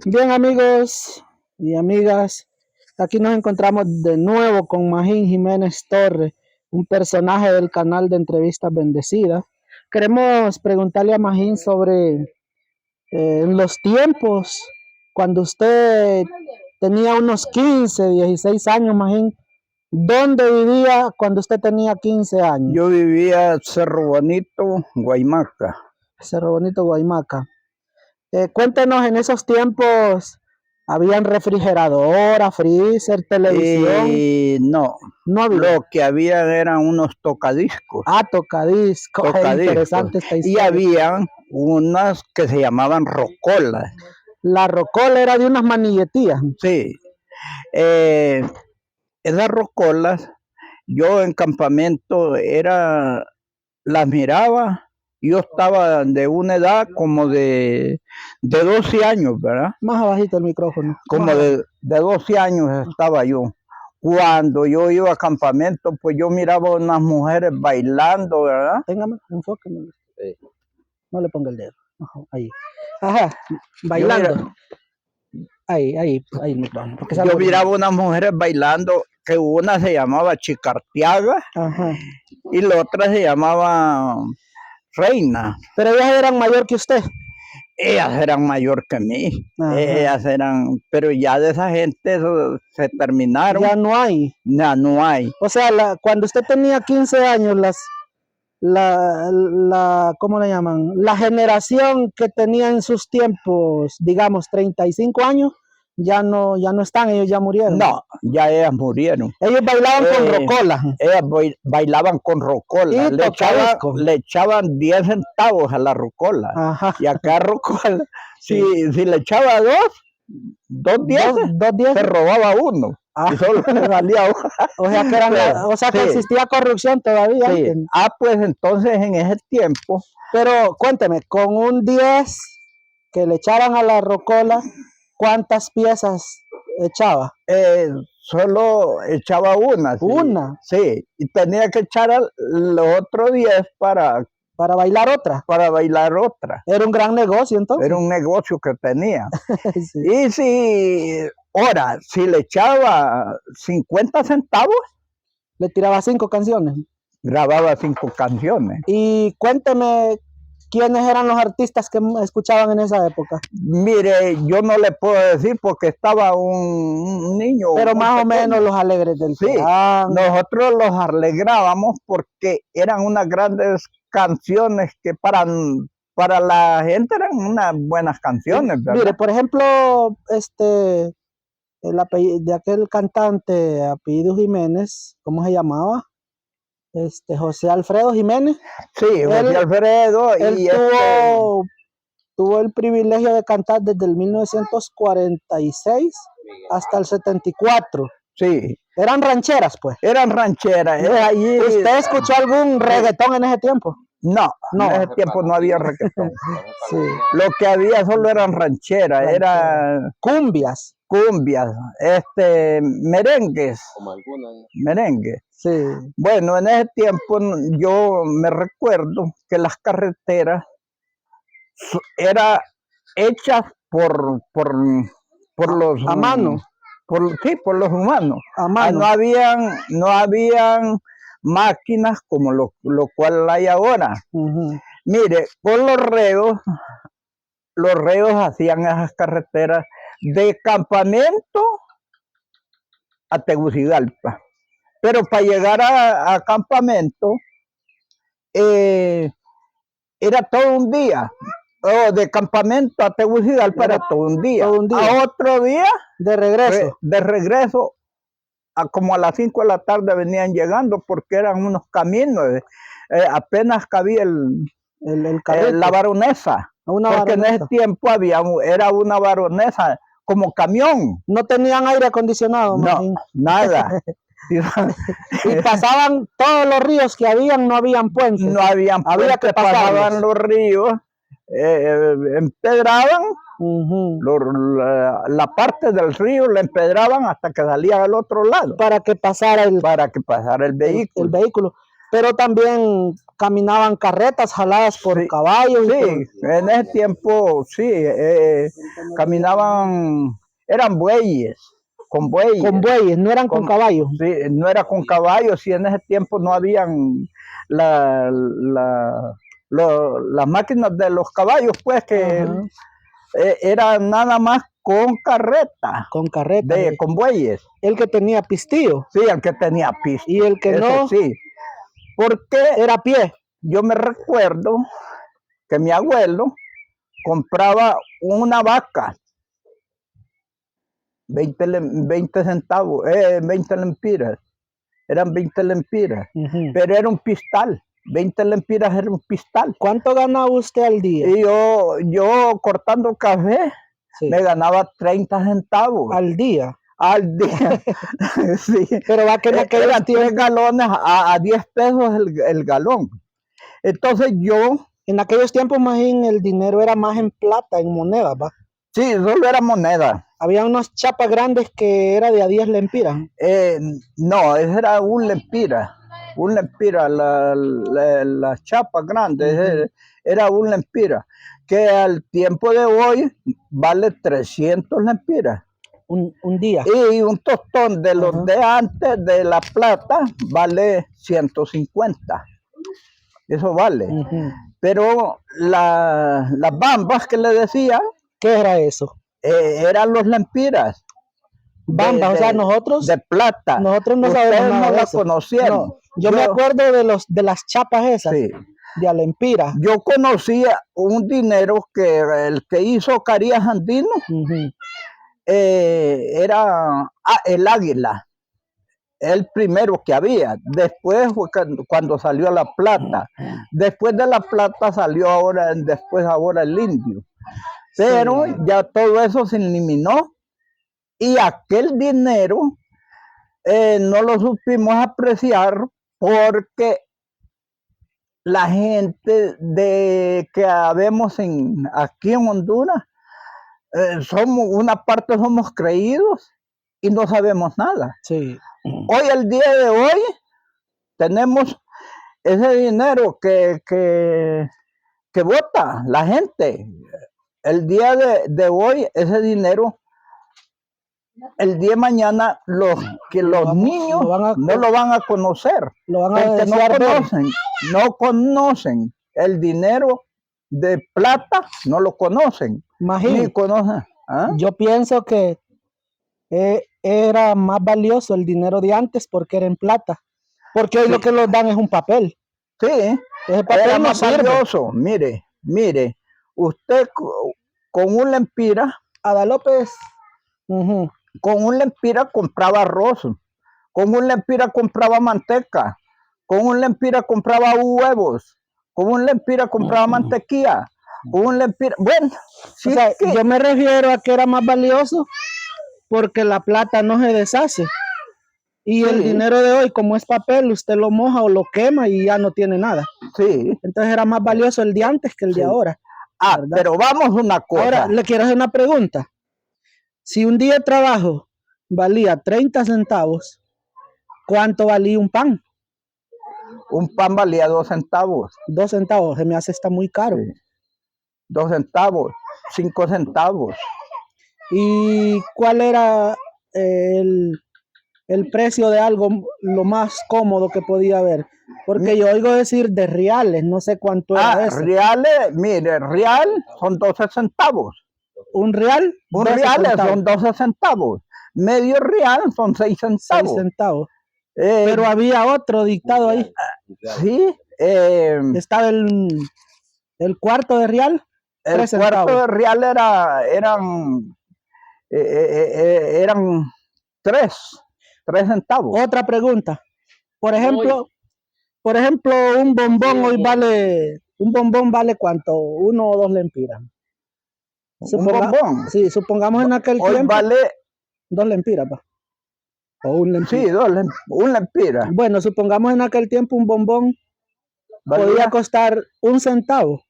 Bien, amigos y amigas, aquí nos encontramos de nuevo con Magín Jiménez Torres, un personaje del canal de Entrevistas Bendecidas. Queremos preguntarle a Magín sobre en los tiempos, cuando usted tenía unos 15, 16 años, Magín, ¿dónde vivía cuando usted tenía 15 años? Yo vivía en Cerro Bonito, Guaymaca. Cerro Bonito, Guaymaca. Cuéntenos, en esos tiempos, ¿habían refrigeradora, freezer, televisión? No había. Lo que había eran unos tocadiscos. Tocadiscos. Interesante esta Y historia. habían unas que se llamaban rocolas. La rocola era de unas manilletías. Sí. Esas rocolas, yo en campamento las miraba. Yo estaba de una edad como de 12 años, ¿verdad? Más abajito el micrófono. Como de 12 años estaba yo. Cuando yo iba a campamento, pues yo miraba a unas mujeres bailando, ¿verdad? Téngame, enfóqueme. No le ponga el dedo. Ahí. Ajá, bailando. Ahí el micrófono. Yo miraba unas mujeres bailando, que una se llamaba Chicartiaga. Ajá. Y la otra se llamaba Reina. Pero ellas eran mayor que usted. Ellas eran mayor que mí. Ajá. Ellas eran, pero ya de esa gente se terminaron. Ya no hay. Ya no hay. O sea, cuando usted tenía 15 años, ¿cómo le llaman? La generación que tenía en sus tiempos, digamos, 35 años, ya no están, ellos ya murieron. No, ya ellas murieron. Ellos bailaban con rocola. Ellas bailaban con rocola. Le echaban 10 centavos a la rocola. Ajá. Y acá rocola, si le echaba dos 10, se robaba uno. Y solo salía uno. O sea que existía corrupción todavía. Sí. Pues entonces en ese tiempo. Pero cuénteme, con un 10 que le echaban a la rocola, ¿cuántas piezas echaba? Solo echaba una. Sí. ¿Una? Sí, y tenía que echar los otros 10 para bailar otra. Para bailar otra. Era un gran negocio entonces. Era un negocio que tenía. Sí. Y si le echaba 50 centavos, le tiraba 5 canciones. Grababa 5 canciones. Y cuénteme, ¿quiénes eran los artistas que escuchaban en esa época? Mire, yo no le puedo decir porque estaba un niño. Pero más o menos los Alegres del Plan. Nosotros los alegrábamos porque eran unas grandes canciones que para la gente eran unas buenas canciones, ¿verdad? Mire, por ejemplo, el apellido de aquel cantante, apellido Jiménez, ¿cómo se llamaba? José Alfredo Jiménez. Sí, José Alfredo. Él tuvo el privilegio de cantar desde el 1946 hasta el 74. Sí. Eran rancheras, pues. Eran rancheras. ¿Usted escuchó algún reggaetón en ese tiempo? No, en ese tiempo no había reggaetón. Sí. Lo que había solo eran rancheras, eran cumbias, merengues. Como algunas. Merengue. Sí. Bueno, en ese tiempo yo me recuerdo que las carreteras eran hechas por los a mano. Por los humanos. A mano. No habían máquinas como lo cual hay ahora. Mire, con los reos hacían esas carreteras de campamento a Tegucigalpa. Pero para llegar a campamento era todo un día. De campamento a Tegucigalpa era todo un día. A otro día de regreso. De regreso, como a las 5 de la tarde venían llegando porque eran unos caminos. Apenas cabía la varonesa. Porque en ese tiempo era una varonesa como camión. No tenían aire acondicionado. No, nada. Y pasaban todos los ríos que habían, no habían puentes. No habían puentes, había que pasaban los ríos, empedraban, la parte del río la empedraban hasta que salía al otro lado. Para que pasara el vehículo. El vehículo. Pero también caminaban carretas jaladas por caballos. Sí, en ese tiempo sí, caminaban, eran bueyes, con bueyes. Con bueyes, no eran con caballos. Sí, no era con caballos, y en ese tiempo no habían las máquinas de los caballos, pues, que era nada más con carreta. Con carreta. Con bueyes. El que tenía pistillo. Sí, el que tenía pistillo. Y el que no. Sí. Porque era a pie. Yo me recuerdo que mi abuelo compraba una vaca, 20 centavos, 20 lempiras. Eran 20 lempiras, pero era un pistal. 20 lempiras era un pistal. ¿Cuánto ganaba usted al día? Y yo cortando café, me ganaba 30 centavos. ¿Al día? Al día. Sí. Pero va que en aquellos eran 3 galones a 10 pesos el galón. Entonces yo... En aquellos tiempos, más bien, el dinero era más en plata, en moneda, ¿va? Sí, solo era moneda. Había unas chapas grandes que era de a 10 lempiras. No, ese era un lempira. Un lempira, la chapa grande, era un lempira. Que al tiempo de hoy vale 300 lempiras. Un día. Y un tostón de los de antes, de la plata, vale 150. Eso vale. Pero las bambas que le decían... ¿Qué era eso? Eran los lempiras. Bambas, o sea, nosotros... De plata. Nosotros no sabemos nada no de la eso. conocieron. No, yo me acuerdo de las chapas esas. Sí. De Alempira. Yo conocía un dinero que el que hizo Carías Andino era el águila. El primero que había. Después fue cuando salió la plata. Después de la plata salió ahora el indio. Pero ya todo eso se eliminó. Y aquel dinero no lo supimos apreciar porque la gente que habemos aquí en Honduras, una parte somos creídos y no sabemos nada. Sí. Hoy, el día de hoy, tenemos ese dinero que vota la gente. El día de hoy, ese dinero, el día de mañana, los niños no lo van a conocer. Porque no conocen el dinero de plata, no lo conocen. Imagínate. Ni conocen. Yo pienso que era más valioso el dinero de antes porque era en plata. Porque hoy lo que nos dan es un papel. Sí, ese papel era no más valioso. Mire, usted con un lempira, Ada López, con un lempira compraba arroz, con un lempira compraba manteca, con un lempira compraba huevos, con un lempira compraba mantequilla, con un lempira, bueno, sí, o sea, yo me refiero a que era más valioso porque la plata no se deshace. Y el dinero de hoy, como es papel, usted lo moja o lo quema y ya no tiene nada. Sí. Entonces era más valioso el de antes que el de ahora. ¿Verdad? Pero vamos una cosa. Ahora, le quiero hacer una pregunta. Si un día de trabajo valía 30 centavos, ¿cuánto valía un pan? Un pan valía 2 centavos. 2 centavos, se me hace está muy caro. Sí. 2 centavos, 5 centavos. ¿Y cuál era el precio de algo lo más cómodo que podía haber? Porque yo oigo decir de reales, no sé cuánto era eso. Reales, mire, real son 12 centavos. ¿Un real? Un real son 12 centavos. Medio real son 6 centavos. 6 centavos. Pero había otro dictado ahí. Sí. Estaba el cuarto de real. El cuarto de real eran 3 centavos. Otra pregunta. Por ejemplo, un bombón hoy vale, ¿un bombón vale cuánto? 1 o 2 lempiras. ¿Un bombón? Sí, supongamos en aquel hoy tiempo. Vale 2 lempiras, pa. O 1 lempira. Sí, 1 lempira. Bueno, supongamos en aquel tiempo un bombón podía costar 1 centavo.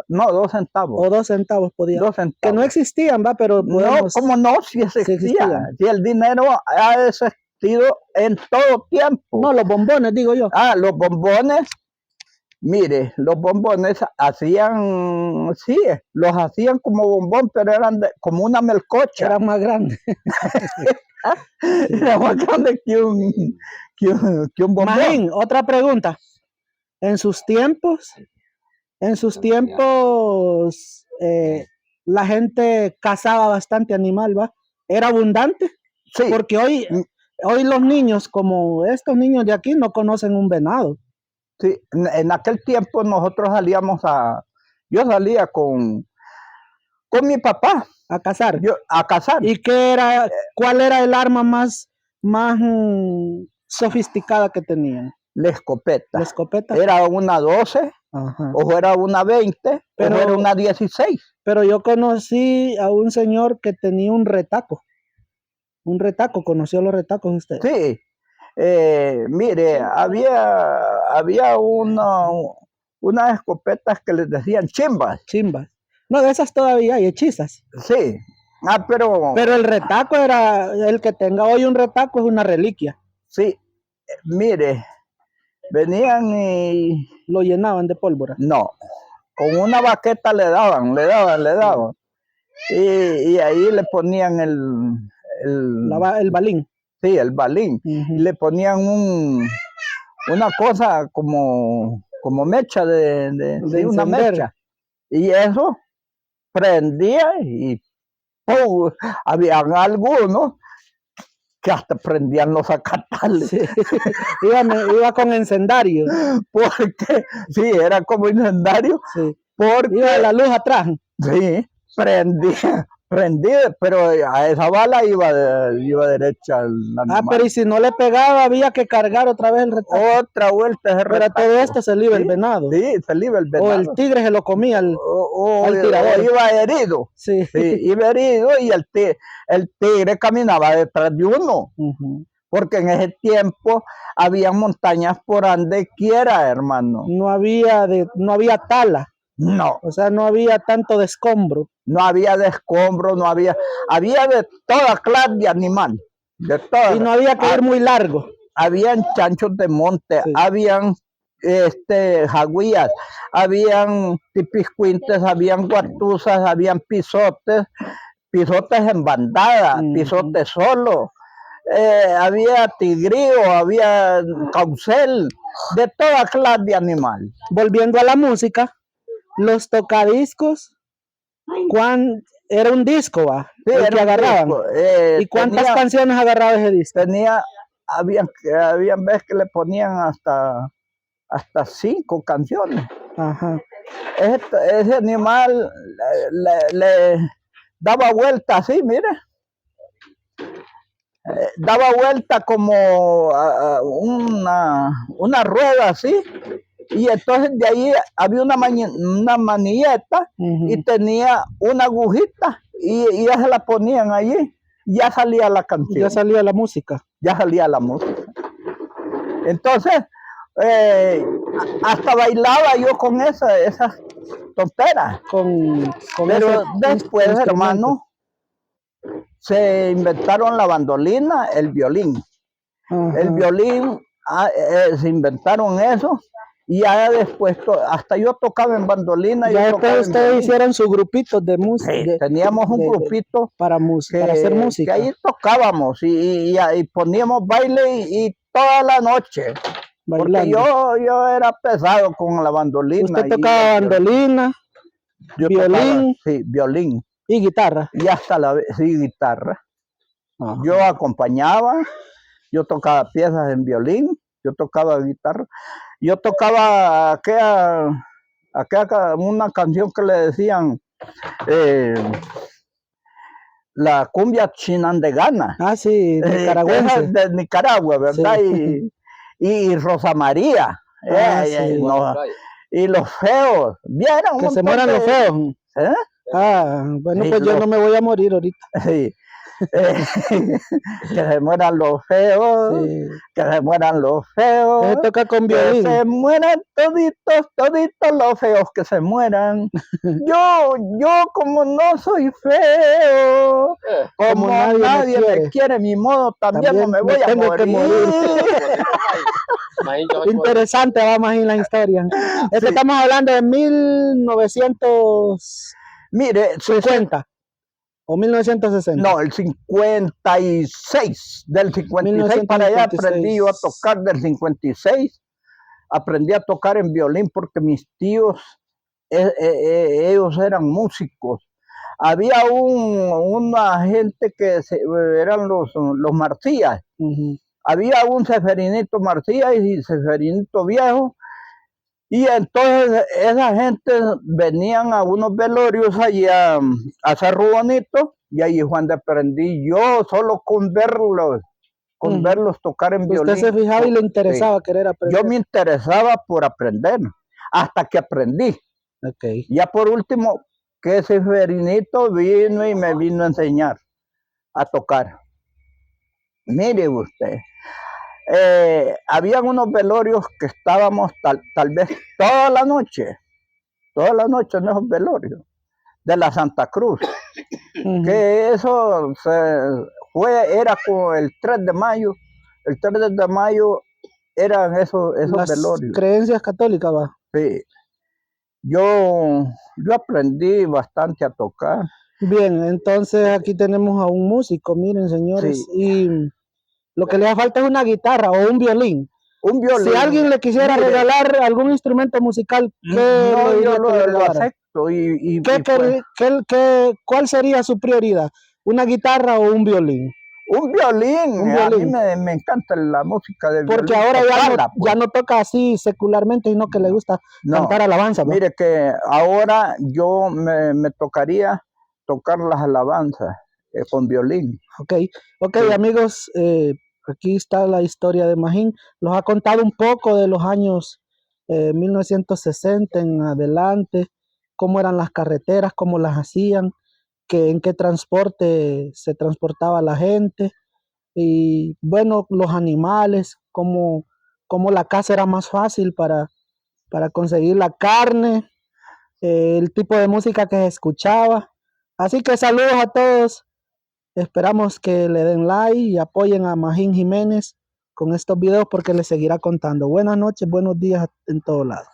No, 2 centavos. O 2 centavos podía. 2 centavos. Que no existían, va, pero podemos... No, ¿cómo no? Si existía. Si el dinero existido en todo tiempo. No, los bombones, digo yo. Los bombones, mire, los bombones hacían, sí, los hacían como bombón, pero eran como una melcocha. Eran más grandes. Era más grande que un bombón. Magín, otra pregunta. En sus tiempos, la gente cazaba bastante animal, ¿va? ¿Era abundante? Sí. Porque hoy los niños, como estos niños de aquí, no conocen un venado. Sí, en aquel tiempo nosotros yo salía con mi papá. A cazar. A cazar. ¿Y cuál era el arma más sofisticada que tenían? La escopeta. La escopeta. Era una 12, ajá, o era una 20, pero era una 16. Pero yo conocí a un señor que tenía un retaco. Un retaco, ¿conoció los retacos usted? Sí. Mire, había unas escopetas que les decían chimbas. Chimbas. No, de esas todavía hay, hechizas. Sí. Pero el retaco era, el que tenga hoy un retaco es una reliquia. Sí. Mire, venían y... ¿Lo llenaban de pólvora? No. Con una baqueta le daban. Y ahí le ponían el balín. Sí, el balín. Y le ponían una cosa como mecha de una mecha. Y eso prendía y ¡pum! Habían algunos que hasta prendían los acatales. Sí. Iba con encendario. Porque, sí, era como incendario. Sí. Porque iba la luz atrás. Sí, prendía, pero a esa bala iba derecha al animal. Pero y si no le pegaba, había que cargar otra vez el retaco. Otra vuelta ese retaco. Pero todo esto se le iba el venado. Sí, se le iba el venado. O el tigre se lo comía al tirador. O iba herido. Sí. Iba herido y el tigre caminaba detrás de uno. Porque en ese tiempo había montañas por donde quiera, hermano. No había tala. No. O sea, no había tanto de escombro. No había de escombro, había de toda clase de animal. Y no había que ir muy largo. Habían chanchos de monte, sí. Habían jagüías, habían tipiscuintes, habían guartuzas, habían pisotes en bandada, pisotes solo. Había tigrío, había caucel, de toda clase de animal. Volviendo a la música, los tocadiscos, era un disco, ¿va? Sí, el que agarraban. ¿Y cuántas canciones agarraba ese disco? Habían veces que le ponían hasta 5 canciones. Ajá. Ese animal le daba vuelta así, mire. Daba vuelta como una rueda así. Y entonces de ahí había una manilleta y tenía una agujita y ya se la ponían allí. Ya salía la canción. Ya salía la música. Ya salía la música. Entonces, hasta bailaba yo con esas tonteras. Pero después, hermano, se inventaron la bandolina, el violín. Ajá. El violín, se inventaron eso. Y ya después, hasta yo tocaba en bandolina. Ya después ustedes hicieron su grupito de música. Sí, teníamos un grupito para hacer música. Que ahí tocábamos y poníamos baile y toda la noche. Bailando. Porque yo era pesado con la bandolina. ¿Usted tocaba bandolina, violín? Sí, violín. ¿Y guitarra? Y hasta guitarra. Ajá. Yo acompañaba, yo tocaba piezas en violín, yo tocaba guitarra. Yo tocaba una canción que le decían la cumbia chinandegana. Ah, sí, nicaragüense. De Nicaragua, ¿verdad? Sí. Y Rosa María. Sí. Y los feos. ¿Vieron? Que se mueran los feos. Bueno, sí, pues yo no me voy a morir ahorita. Sí. Que se mueran los feos, sí. Que se mueran los feos. Se toca con violín. Que se mueran toditos los feos, que se mueran. Yo como no soy feo, Como nadie me quiere, mi modo también no me voy a morir. Interesante, vamos a ir la historia. Es que estamos hablando de 1950 o 1960. No, el 56. Del 56 para allá aprendí yo a tocar. Del 56 aprendí a tocar en violín porque mis tíos, ellos eran músicos. Había una gente que eran los Marcías. Había un Seferinito Marcías y Seferinito Viejo. Y entonces esa gente venían a unos velorios allí a Cerro Bonito, y ahí fue donde aprendí yo solo con verlos tocar en violín. Usted se fijaba y le interesaba querer aprender. Yo me interesaba por aprender, hasta que aprendí. Ya por último, que ese Seferinito vino y me vino a enseñar a tocar. Mire usted. Habían unos velorios que estábamos tal vez toda la noche en esos velorios de la Santa Cruz. Que eso era con el 3 de mayo. El 3 de mayo eran esos velorios. Creencias católicas, va. Sí. Yo aprendí bastante a tocar. Bien, entonces aquí tenemos a un músico, miren, señores, sí. Y lo que le hace falta es una guitarra o un violín. Un violín. Si alguien le quisiera regalar algún instrumento musical, yo lo acepto. ¿Cuál sería su prioridad? ¿Una guitarra o un violín? Un violín. A mí me encanta la música del violín. Porque ahora ya no toca así secularmente, sino que le gusta cantar alabanza. ¿No? Mire que ahora yo me tocaría tocar las alabanzas con violín. Ok, sí. Amigos, aquí está la historia de Magín. Nos ha contado un poco de los años 1960 en adelante, cómo eran las carreteras, cómo las hacían, en qué transporte se transportaba la gente, y bueno, los animales, cómo la caza era más fácil para conseguir la carne, el tipo de música que se escuchaba. Así que saludos a todos. Esperamos que le den like y apoyen a Magín Jiménez con estos videos porque les seguirá contando. Buenas noches, buenos días en todos lados.